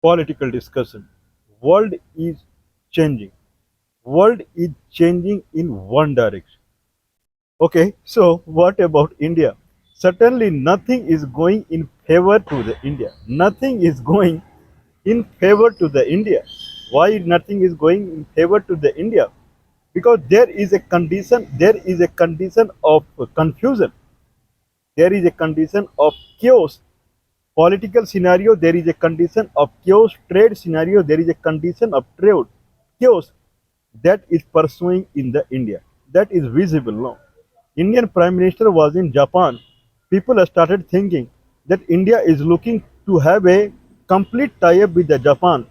political discussion. World is changing. World is changing in one direction. Okay, so what about India? Certainly nothing is going in favor to the India. Nothing is going in favor to the India. Why nothing is going in favor to the India? Because there is a condition of confusion. There is a condition of chaos. Political scenario, there is a condition of chaos. Trade scenario, there is a condition of trade chaos that is pursuing in the India. That is visible now. Indian Prime Minister was in Japan. People have started thinking that India is looking to have a complete tie-up with the Japan,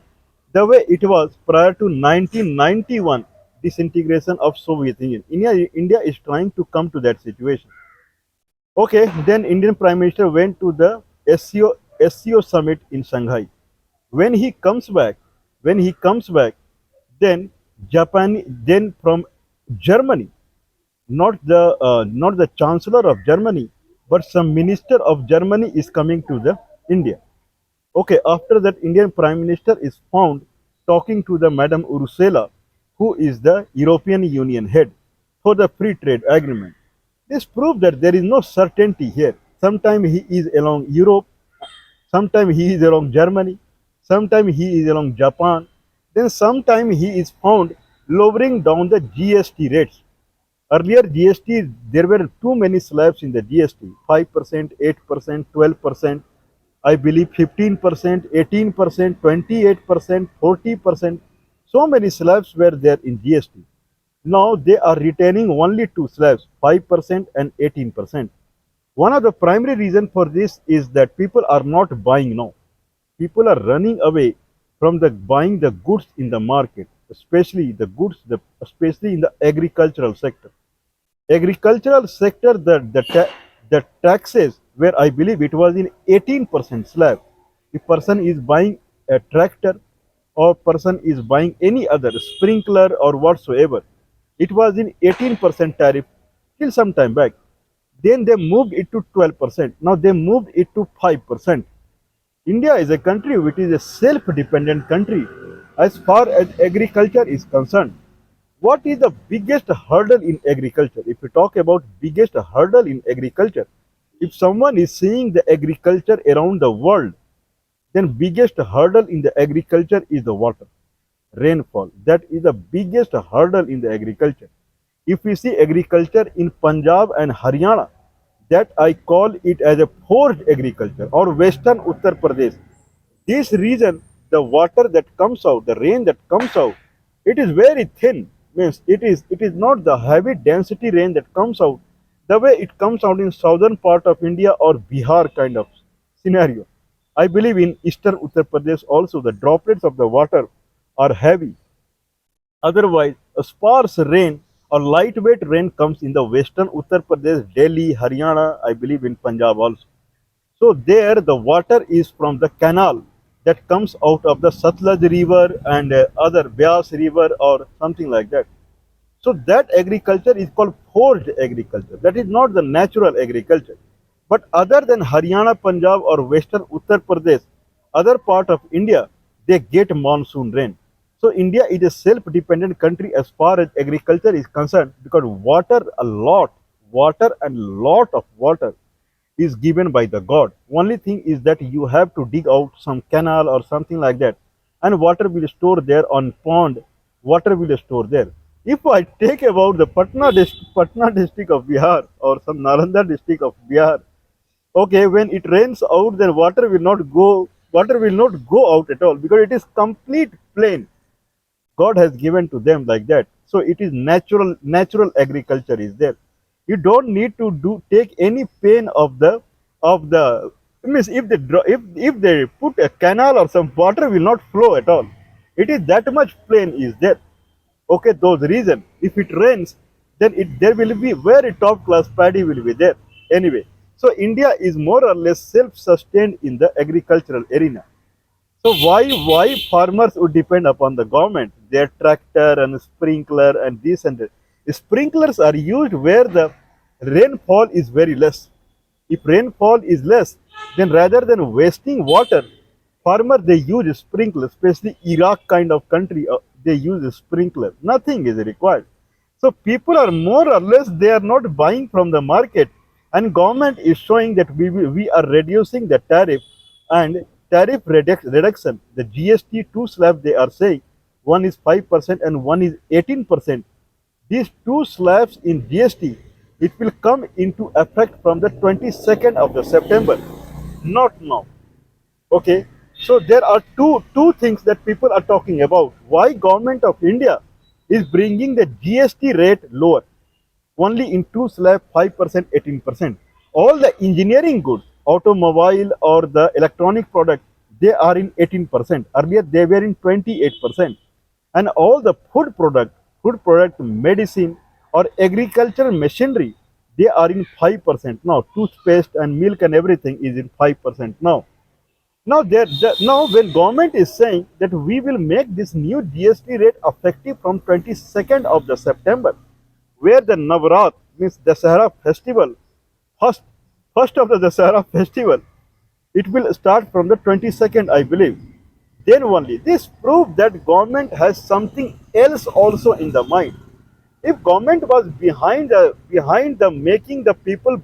the way it was prior to 1991 disintegration of Soviet Union. India is trying to come to that situation. Okay, then Indian Prime Minister went to the SCO summit in Shanghai. When he comes back, when he comes back, then then from Germany, not the Chancellor of Germany, but some minister of Germany is coming to the India. Okay, after that, Indian Prime Minister is found talking to the Madam Ursula, who is the European Union head for the free trade agreement. This proves that there is no certainty here. Sometimes he is along Europe, sometimes he is along Germany, sometimes he is along Japan, then sometimes he is found lowering down the GST rates. Earlier GST, there were too many slabs in the GST, 5%, 8%, 12%, I believe 15%, 18%, 28%, 40%. So many slabs were there in GST. Now they are retaining only two slabs, 5% and 18%. One of the primary reasons for this is that people are not buying now. People are running away from the buying the goods in the market, especially the goods, especially in the agricultural sector. Agricultural sector, the taxes where I believe it was in 18% slab. If person is buying a tractor or person is buying any other sprinkler or whatsoever, it was in 18% tariff till some time back. Then they moved it to 12%. Now they moved it to 5%. India is a country which is a self-dependent country as far as agriculture is concerned. What is the biggest hurdle in agriculture? If you talk about biggest hurdle in agriculture, if someone is seeing the agriculture around the world, then biggest hurdle in the agriculture is the water, rainfall. That is the biggest hurdle in the agriculture. If we see agriculture in Punjab and Haryana, that I call it as a forced agriculture, or Western Uttar Pradesh. This region, the water that comes out, the rain that comes out, it is very thin. Means it is not the heavy density rain that comes out the way it comes out in southern part of India or Bihar kind of scenario. I believe in eastern Uttar Pradesh also the droplets of the water are heavy. Otherwise, a sparse rain or lightweight rain comes in the western Uttar Pradesh, Delhi, Haryana, I believe in Punjab also. So there the water is from the canal that comes out of the Satluj river and other Byas river or something like that. So that agriculture is called forced agriculture. That is not the natural agriculture. But other than Haryana, Punjab or Western Uttar Pradesh, other part of India, they get monsoon rain. So India is a self-dependent country as far as agriculture is concerned because water and lot of water is given by the God. Only thing is that you have to dig out some canal or something like that, and water will store there on pond. Water will store there. If I take about the Patna district of Bihar or some Nalanda district of Bihar, okay, when it rains out, then water will not go. Water will not go out at all because it is complete plain. God has given to them like that. So it is natural agriculture is there. You don't need to do take any pain of the means if they put a canal or some water will not flow at all. It is that much plain is there. Okay, those reason. If it rains, then there will be very top class paddy will be there. Anyway, so India is more or less self-sustained in the agricultural arena. So why farmers would depend upon the government? Their tractor and sprinkler and this and that. Sprinklers are used where the rainfall is very less. If rainfall is less, then rather than wasting water, Farmer they use sprinkler, especially Iraq kind of country. They use sprinkler. Nothing is required. So people are more or less they are not buying from the market, and government is showing that we are reducing the tariff and reduction. The GST two slab they are saying one is 5% and one is 18%. These two slabs in GST it will come into effect from the 22nd of the September, not now. Okay, so there are two things that people are talking about. Why government of India is bringing the GST rate lower, only in two slab 5%, 18%. All the engineering goods, automobile or the electronic product, they are in 18%. Earlier they were in 28%. And all the food product, medicine or agricultural machinery, they are in 5% now. Toothpaste and milk and everything is in 5% now. Now, when government is saying that we will make this new GST rate effective from 22nd of the September, where the Navrat means Dasahara festival, first first of the Dasahara festival, it will start from the 22nd, I believe. Then only this proves that government has something else also in the mind. If government was behind the making the people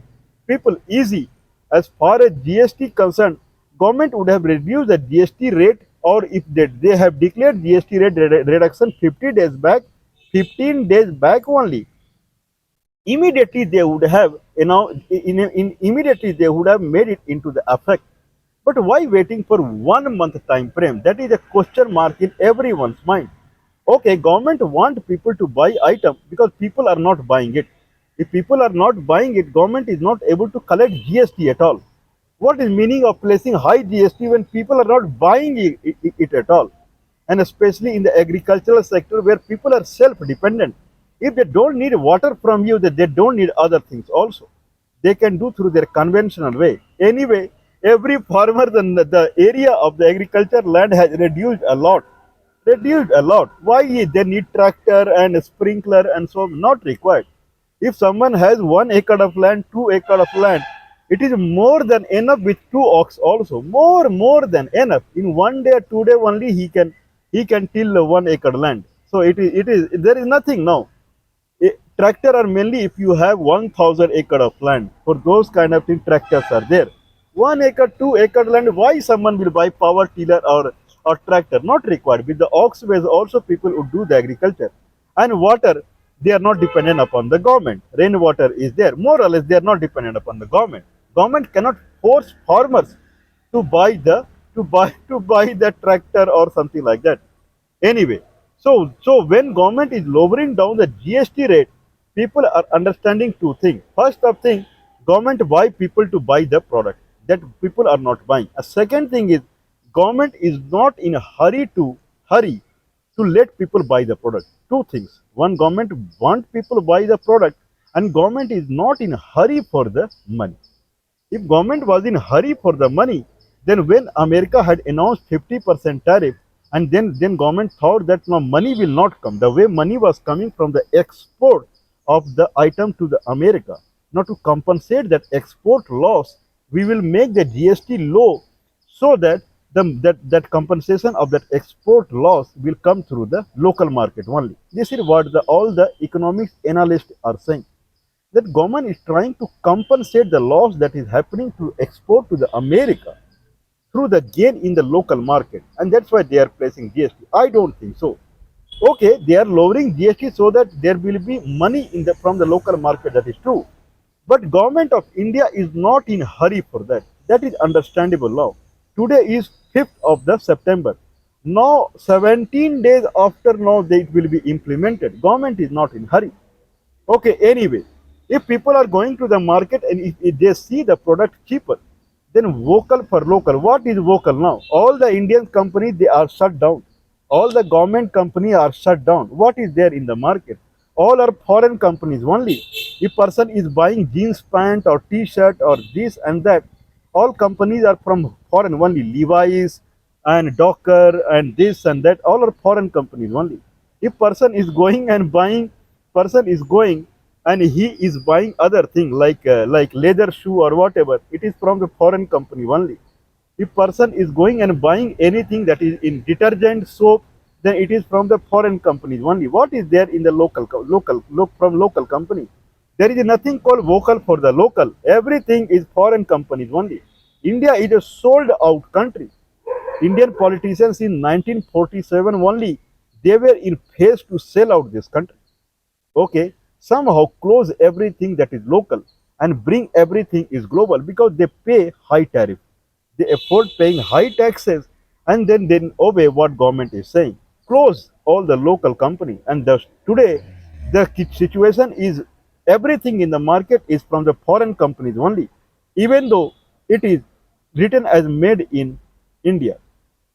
easy as far as GST concerned, government would have reduced the GST rate, or if they have declared GST rate reduction 50 days back, 15 days back only, immediately they would have immediately they would have made it into the effect. But why waiting for 1 month time frame? That is a question mark in everyone's mind. Okay, government want people to buy item because people are not buying it. If people are not buying it, government is not able to collect GST at all. What is meaning of placing high GST when people are not buying it at all? And especially in the agricultural sector where people are self-dependent. If they don't need water from you, then they don't need other things also. They can do through their conventional way. Anyway, every farmer, the area of the agriculture land has reduced a lot. Reduced a lot. Why they need tractor and sprinkler and so on? Not required. If someone has 1 acre of land, 2 acre of land, it is more than enough with two ox also. More than enough. In 1 day or 2 day only he can till 1 acre land. So it is there is nothing now. Tractor are mainly if you have 1,000 acre of land. For those kind of thing, tractors are there. 1 acre, 2 acre land. Why someone will buy power tiller or tractor? Not required. With the ox ways also people would do the agriculture. And water, they are not dependent upon the government. Rainwater is there. More or less, they are not dependent upon the government. Government cannot force farmers to buy the tractor or something like that. Anyway, so when government is lowering down the GST rate, people are understanding two things. First of thing, government why people to buy the product that people are not buying. A second thing is government is not in a hurry to let people buy the product. Two things. One, government want people buy the product, and government is not in a hurry for the money. If government was in hurry for the money, then when America had announced 50% tariff, and then government thought that no money will not come. The way money was coming from the export of the item to the America. Now to compensate that export loss, we will make the GST low so that that compensation of that export loss will come through the local market only. This is what all the economics analysts are saying, that government is trying to compensate the loss that is happening to export to the America through the gain in the local market, and that's why they are placing GST. I don't think so. Okay, they are lowering GST so that there will be money in the from the local market. That is true, but government of India is not in hurry for that. That is understandable now. Today is 5th of the September. Now 17 days after now it will be implemented. Government is not in hurry. Okay, anyway, if people are going to the market and if they see the product cheaper, then vocal for local. What is vocal now? All the Indian companies they are shut down. All the government companies are shut down. What is there in the market? All are foreign companies only. If person is buying jeans pant or t-shirt or this and that, all companies are from foreign only. Levi's and Docker and this and that, all are foreign companies only. If person is going and he is buying other thing like leather shoe or whatever, it is from the foreign company only. If person is going and buying anything that is in detergent, soap, then it is from the foreign companies only. What is there in the from local company? There is nothing called vocal for the local. Everything is foreign companies only. India is a sold out country. Indian politicians in 1947 only, they were in phase to sell out this country. Okay, somehow close everything that is local and bring everything is global because they pay high tariff. They afford paying high taxes and then obey what government is saying. Close all the local company and thus today the situation is everything in the market is from the foreign companies only, even though it is written as made in India.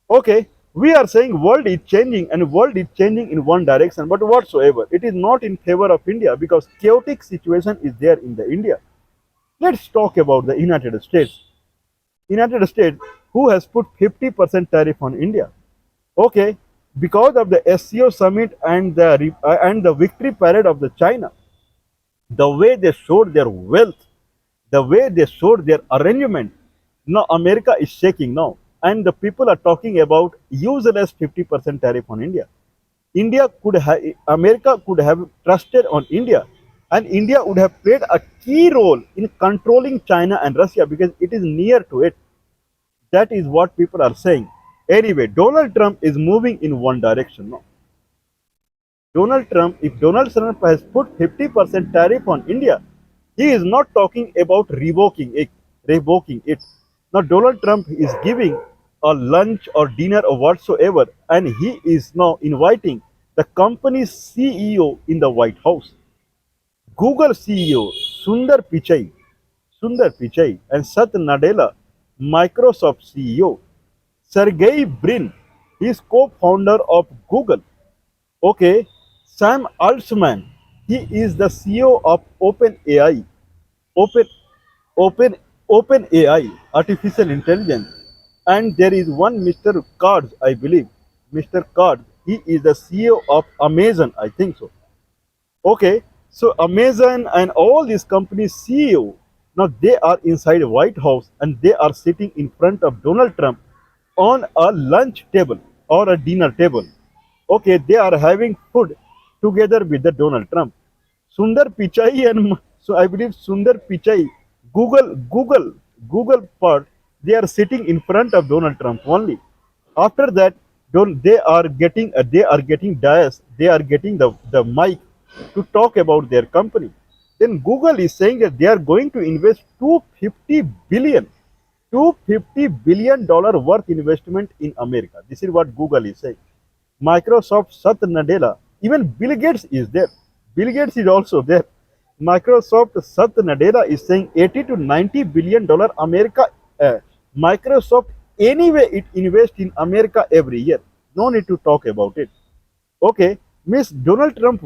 Okay, we are saying world is changing and world is changing in one direction, but whatsoever it is not in favor of India because chaotic situation is there in the India. Let's talk about the United States. United States, who has put 50% tariff on India. Okay, because of the SCO summit and the victory parade of the China, the way they showed their wealth, the way they showed their arrangement. Now America is shaking now, and the people are talking about useless 50% tariff on India. America could have trusted on India, and India would have played a key role in controlling China and Russia because it is near to it. That is what people are saying. Anyway, Donald Trump is moving in one direction now. If Donald Trump has put 50% tariff on India, he is not talking about revoking it. Now Donald Trump is giving a lunch or dinner or whatsoever, and he is now inviting the company's CEO in the White House. Google CEO Sundar Pichai, and Satya Nadella, Microsoft CEO, Sergey Brin, he is co-founder of Google. Okay, Sam Altman, he is the CEO of OpenAI. Open, Open, OpenAI, artificial intelligence, and there is one Mr. Cards, I believe. Mr. Cards, he is the CEO of Amazon, I think so. Okay, so Amazon and all these companies CEO, now they are inside White House and they are sitting in front of Donald Trump on a lunch table or a dinner table. Okay, they are having food together with the Donald Trump. Sundar Pichai and so I believe Sundar Pichai, Google part, they are sitting in front of Donald Trump only. After that, don't they are getting dais, they are getting the mic to talk about their company. Then Google is saying that they are going to invest 250 billion dollar worth investment in America. This is what Google is saying. Microsoft Satya Nadella, even Bill Gates is there. Bill Gates is also there. Microsoft Satya Nadella is saying 80 to 90 billion dollar America. Microsoft anyway it invests in America every year. No need to talk about it. Okay, Miss Donald Trump,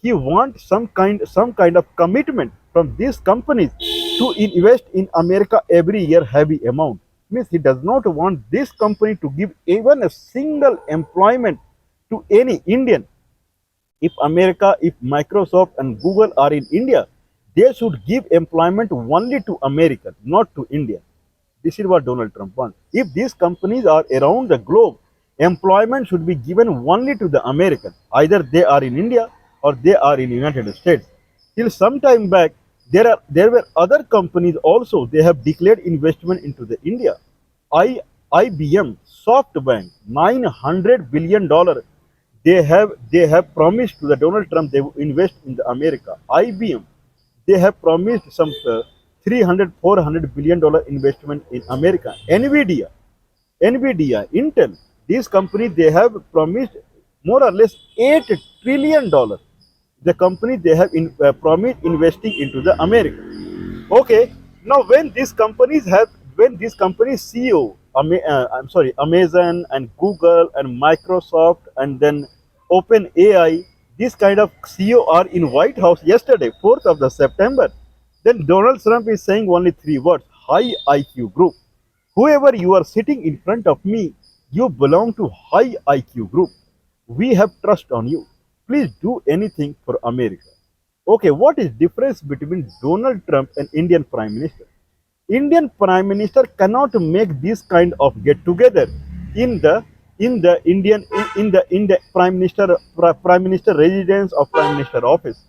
he wants some kind of commitment from these companies to invest in America every year heavy amount. Means he does not want this company to give even a single employment to any Indian. If Microsoft and Google are in India, they should give employment only to America, not to India. This is what Donald Trump wants. If these companies are around the globe, employment should be given only to the Americans. Either they are in India or they are in United States. Till some time back, there were other companies also. They have declared investment into the India. I, IBM, SoftBank, $900 billion. They have promised to the Donald Trump they will invest in the America. IBM, they have promised some 300 $400 billion investment in America. Nvidia, Intel, these companies they have promised more or less $8 trillion. The company they have promised investing into the America. Okay, now when these companies CEO, I'm sorry, Amazon and Google and Microsoft and then OpenAI, this kind of CEO are in White House yesterday, 4th of the September. Then Donald Trump is saying only three words: high IQ group. Whoever you are sitting in front of me, you belong to high IQ group. We have trust on you. Please do anything for America. Okay, what is difference between Donald Trump and Indian Prime Minister? Indian Prime Minister cannot make this kind of get together in the in the Prime Minister residence or Prime Minister office.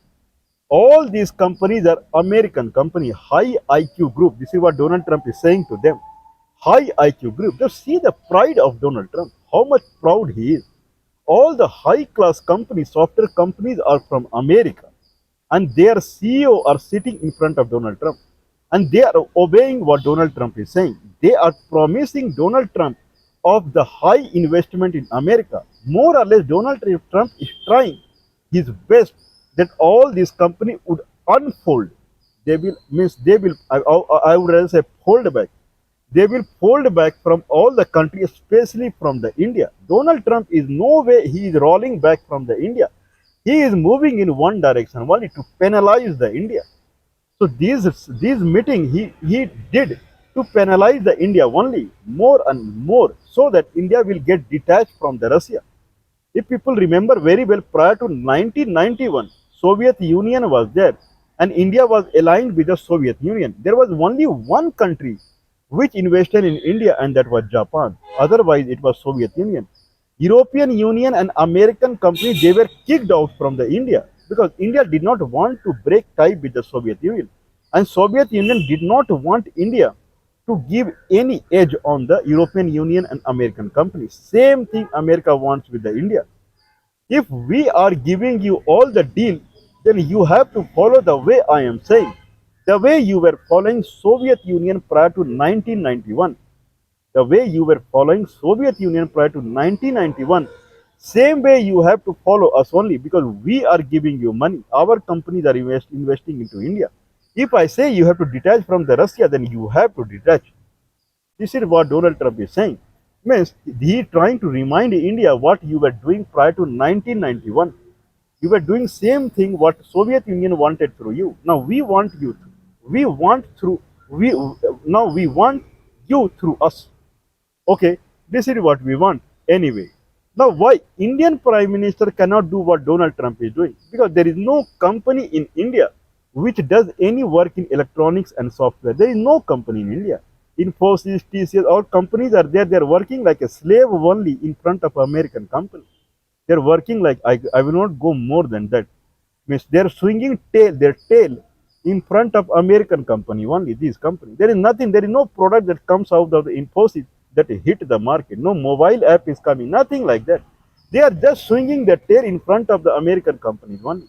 All these companies are American company, high IQ group. This is what Donald Trump is saying to them. High IQ group. Just see the pride of Donald Trump. How much proud he is. All the high class companies, software companies are from America, and their CEO are sitting in front of Donald Trump, and they are obeying what Donald Trump is saying. They are promising Donald Trump of the high investment in America. More or less, Donald Trump is trying his best that all these companies would unfold. They will means they will. I would rather say fold back. They will fold back from all the countries, especially from the India. Donald Trump is no way he is rolling back from the India. He is moving in one direction only to penalize the India. So these meeting he did to penalize the India only more and more so that India will get detached from the Russia. If people remember very well, prior to 1991, Soviet Union was there, and India was aligned with the Soviet Union. There was only one country which invested in India, and that was Japan. Otherwise, it was Soviet Union. European Union and American companies, they were kicked out from the India because India did not want to break tie with the Soviet Union, and Soviet Union did not want India to give any edge on the European Union and American companies. Same thing America wants with the India. If we are giving you all the deal, then you have to follow the way I am saying. The way you were following Soviet Union prior to 1991, the way you were following Soviet Union prior to 1991, same way you have to follow us only because we are giving you money. Our companies are investing into India. If I say you have to detach from the Russia, then you have to detach. This is what Donald Trump is saying. Means he trying to remind India what you were doing prior to 1991. You were doing same thing what Soviet Union wanted through you. Now we want you. We want through we now we want you through us. Okay, this is what we want anyway. Now, why Indian Prime Minister cannot do what Donald Trump is doing? Because there is no company in India which does any work in electronics and software. There is no company in India. Infosys, TCS, all companies are there. They are working like a slave only in front of American company. They are working like I will not go more than that. Means they are swinging their tail in front of American company only. These companies. There is nothing. There is no product that comes out of the Infosys that hit the market. No mobile app is coming. Nothing like that. They are just swinging their tail in front of the American companies only.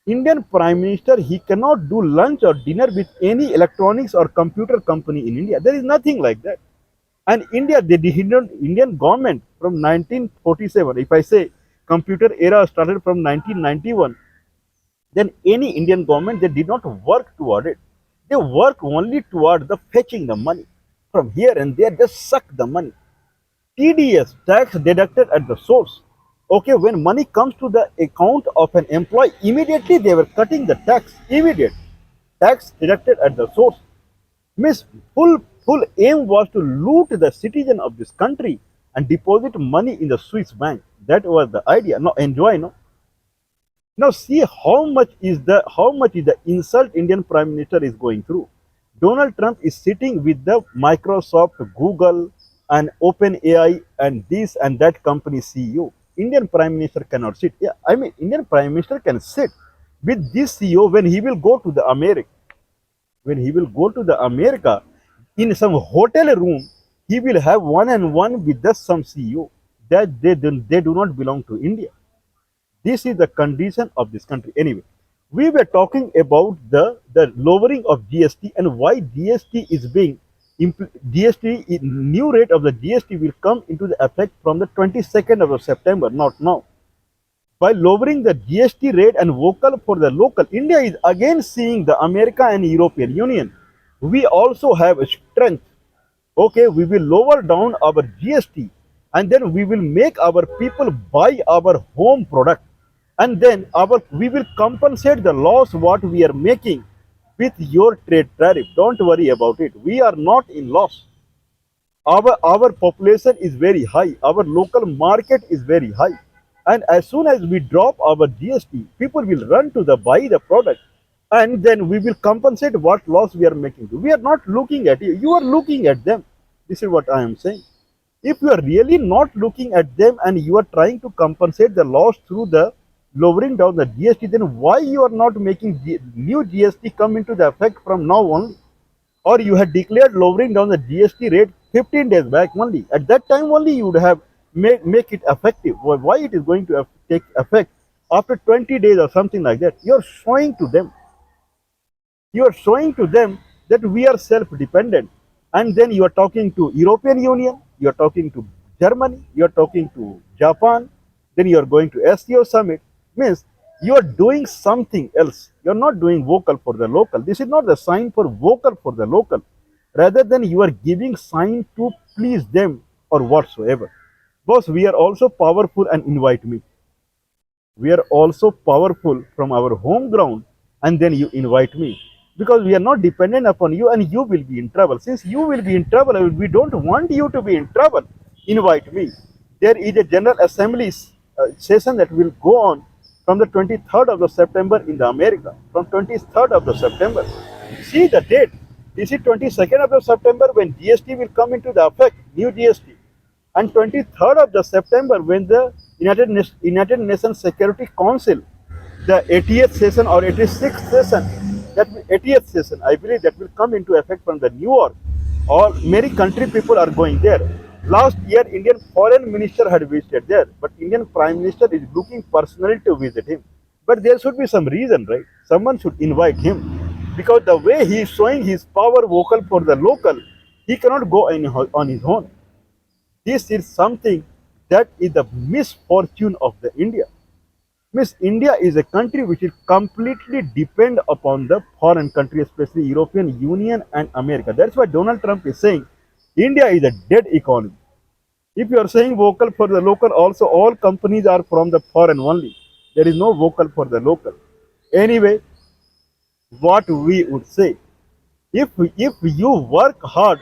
Indian Prime Minister, he cannot do lunch or dinner with any electronics or computer company in India. There is nothing like that. And India, the Indian government from 1947, if I say computer era started from 1991, then any Indian government, they did not work toward it. They work only toward the fetching the money from here and there, just suck the money. TDS, tax deducted at the source. Okay, when money comes to the account of an employee, immediately they were cutting the tax. Immediate tax deducted at the source. Miss full aim was to loot the citizen of this country and deposit money in the Swiss bank. That was the idea. Now enjoy, no. Now see how much is the insult Indian Prime Minister is going through. Donald Trump is sitting with the Microsoft, Google, and OpenAI and this and that company CEO. Indian Prime Minister cannot sit. Yeah, I mean Indian Prime Minister can sit with this CEO when he will go to the America. When he will go to the America in some hotel room, he will have one and one with the some CEO that they do not belong to India. This is the condition of this country. Anyway, we were talking about the lowering of GST and why GST is being GST new rate of the GST will come into the effect from the 22nd of September, not now. By lowering the GST rate and vocal for the local, India is again seeing the America and European Union. We also have a strength. Okay, we will lower down our GST and then we will make our people buy our home product, and then we will compensate the loss what we are making with your trade tariff. Don't worry about it. We are not in loss. Our population is very high. Our local market is very high. And as soon as we drop our GST, people will run to the buy the product. and then we will compensate what loss we are making. We are not looking at you. You are looking at them. This is what I am saying. If you are really not looking at them and you are trying to compensate the loss through the lowering down the GST, then why you are not making new GST come into the effect from now on? Or you had declared lowering down the GST rate 15 days back only. At that time only you would have make it effective. Why it is going to take effect after 20 days or something like that? You are showing to them, that we are self-dependent, and then you are talking to European Union, you are talking to Germany, you are talking to Japan, then you are going to SEO summit. Means you are doing something else. You are not doing vocal for the local. This is not the sign for vocal for the local. Rather than you are giving sign to please them or whatsoever. Boss, we are also powerful and invite me. We are also powerful from our home ground, and then you invite me, because we are not dependent upon you, and you will be in trouble. Since you will be in trouble, we don't want you to be in trouble. Invite me. There is a general assembly session that will go on from the 23rd of the September in the America, from 23rd of the September. See the date. This is 22nd of the September when GST will come into the effect, new GST, and 23rd of the September when the United Nations Security Council, the 80th session or 86th session, 80th session, I believe that will come into effect from the New York. All many country people are going there. Last year, Indian Foreign Minister had visited there, but Indian Prime Minister is looking personally to visit him. But there should be some reason, right? Someone should invite him, because the way he is showing his power vocal for the local, he cannot go on his own. This is something that is the misfortune of the India. Miss India is a country which is completely depend upon the foreign country, especially European Union and America. That's why Donald Trump is saying India is a dead economy. If you are saying vocal for the local, also all companies are from the foreign only. There is no vocal for the local. Anyway, what we would say, if you work hard,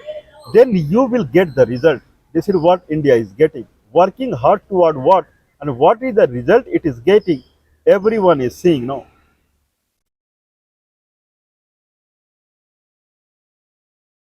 then you will get the result. This is what India is getting. Working hard toward what, and what is the result it is getting, everyone is seeing now.